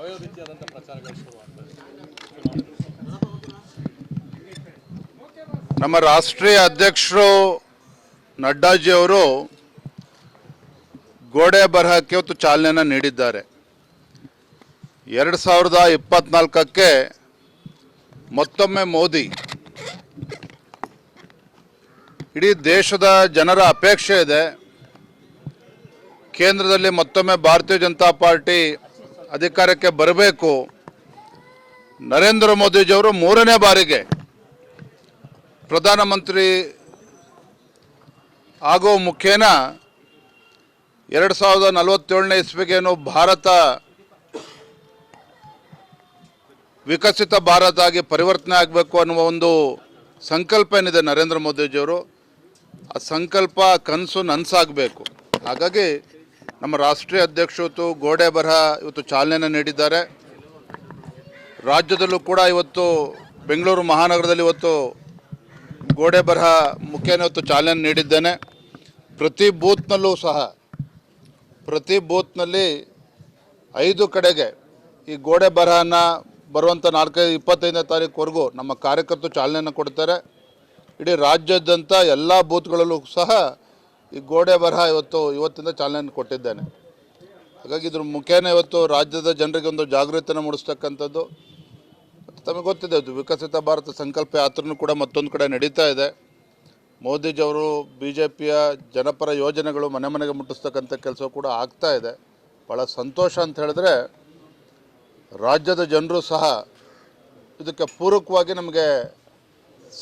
ಯಾವ್ಯಾವ ರೀತಿಯಾದಂಥ ಪ್ರಚಾರಗಳು ಶುರುವಾಗ್ತದೆ? ನಮ್ಮ ರಾಷ್ಟ್ರೀಯ ಅಧ್ಯಕ್ಷರು ನಡ್ಡಾಜಿಯವರು ಗೋಡೆ ಬರಹಕ್ಕೆ ಇವತ್ತು ಚಾಲನೆಯನ್ನು ನೀಡಿದ್ದಾರೆ. 2024ಕ್ಕೆ ಮತ್ತೊಮ್ಮೆ ಮೋದಿ, ಇಡೀ ದೇಶದ ಜನರ ಅಪೇಕ್ಷೆ ಇದೆ. ಕೇಂದ್ರದಲ್ಲಿ ಮತ್ತೊಮ್ಮೆ ಭಾರತೀಯ ಜನತಾ ಪಾರ್ಟಿ ಅಧಿಕಾರಕ್ಕೆ ಬರಬೇಕು. ನರೇಂದ್ರ ಮೋದಿಜಿಯವರು 3ನೇ ಬಾರಿಗೆ ಪ್ರಧಾನಮಂತ್ರಿ ಆಗೋ ಮುಖೇನ 2047ನೇ ಇಸ್ವಿಗೇನು ಭಾರತ ವಿಕಸಿತ ಭಾರತ ಆಗಿ ಪರಿವರ್ತನೆ ಆಗಬೇಕು ಅನ್ನುವ ಒಂದು ಸಂಕಲ್ಪ ಏನಿದೆ ನರೇಂದ್ರ ಮೋದಿಜಿಯವರು, ಆ ಸಂಕಲ್ಪ ಕನಸು ನನಸಾಗಬೇಕು. ಹಾಗಾಗಿ ನಮ್ಮ ರಾಷ್ಟ್ರೀಯ ಅಧ್ಯಕ್ಷರು ಗೋಡೆ ಬರಹ ಇವತ್ತು ಚಾಲನೆಯನ್ನು ನೀಡಿದ್ದಾರೆ. ರಾಜ್ಯದಲ್ಲೂ ಕೂಡ ಇವತ್ತು ಬೆಂಗಳೂರು ಮಹಾನಗರದಲ್ಲಿ ಇವತ್ತು ಗೋಡೆ ಬರಹ ಮುಖೇನ ಇವತ್ತು ಚಾಲನೆ ನೀಡಿದ್ದೇನೆ. ಪ್ರತಿ ಬೂತ್ನಲ್ಲೂ ಸಹ ಪ್ರತಿ ಬೂತ್ನಲ್ಲಿ 5 ಕಡೆಗೆ ಈ ಗೋಡೆ ಬರಹನ ಬರುವಂಥ 25ನೇ ತಾರೀಕುವರೆಗೂ ನಮ್ಮ ಕಾರ್ಯಕರ್ತರು ಚಾಲನೆಯನ್ನು ಕೊಡ್ತಾರೆ. ಇಡೀ ರಾಜ್ಯಾದ್ಯಂತ ಎಲ್ಲ ಬೂತ್ಗಳಲ್ಲೂ ಸಹ ಈ ಗೋಡೆ ಬರಹ ಇವತ್ತಿಂದ ಚಾಲನೆಯನ್ನು ಕೊಟ್ಟಿದ್ದೇನೆ. ಹಾಗಾಗಿ ಇದ್ರ ಮುಖೇನ ಇವತ್ತು ರಾಜ್ಯದ ಜನರಿಗೆ ಒಂದು ಜಾಗೃತಿಯನ್ನು ಮೂಡಿಸ್ತಕ್ಕಂಥದ್ದು. ತಮಗೆ ಗೊತ್ತಿದೆ, ವಿಕಸಿತ ಭಾರತ ಸಂಕಲ್ಪ ಯಾತ್ರೆಯೂ ಕೂಡ ಮತ್ತೊಂದು ಕಡೆ ನಡೀತಾ ಇದೆ. ಮೋದಿಜಿಯವರು BJPಯ ಜನಪರ ಯೋಜನೆಗಳು ಮನೆ ಮನೆಗೆ ಮುಟ್ಟಿಸ್ತಕ್ಕಂಥ ಕೆಲಸ ಕೂಡ ಆಗ್ತಾ ಇದೆ. ಭಾಳ ಸಂತೋಷ ಅಂತ ಹೇಳಿದ್ರೆ, ರಾಜ್ಯದ ಜನರು ಸಹ ಇದಕ್ಕೆ ಪೂರಕವಾಗಿ ನಮಗೆ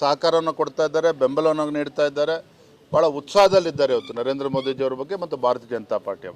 ಸಹಕಾರವನ್ನು ಕೊಡ್ತಾ ಇದ್ದಾರೆ, ಬೆಂಬಲವನ್ನು ನೀಡ್ತಾ ಇದ್ದಾರೆ. ಭಾಳ ಉತ್ಸಾಹದಲ್ಲಿದ್ದಾರೆ ಇವತ್ತು ನರೇಂದ್ರ ಮೋದಿಜಿಯವರ ಬಗ್ಗೆ ಮತ್ತು ಭಾರತೀಯ ಜನತಾ ಪಾರ್ಟಿಯ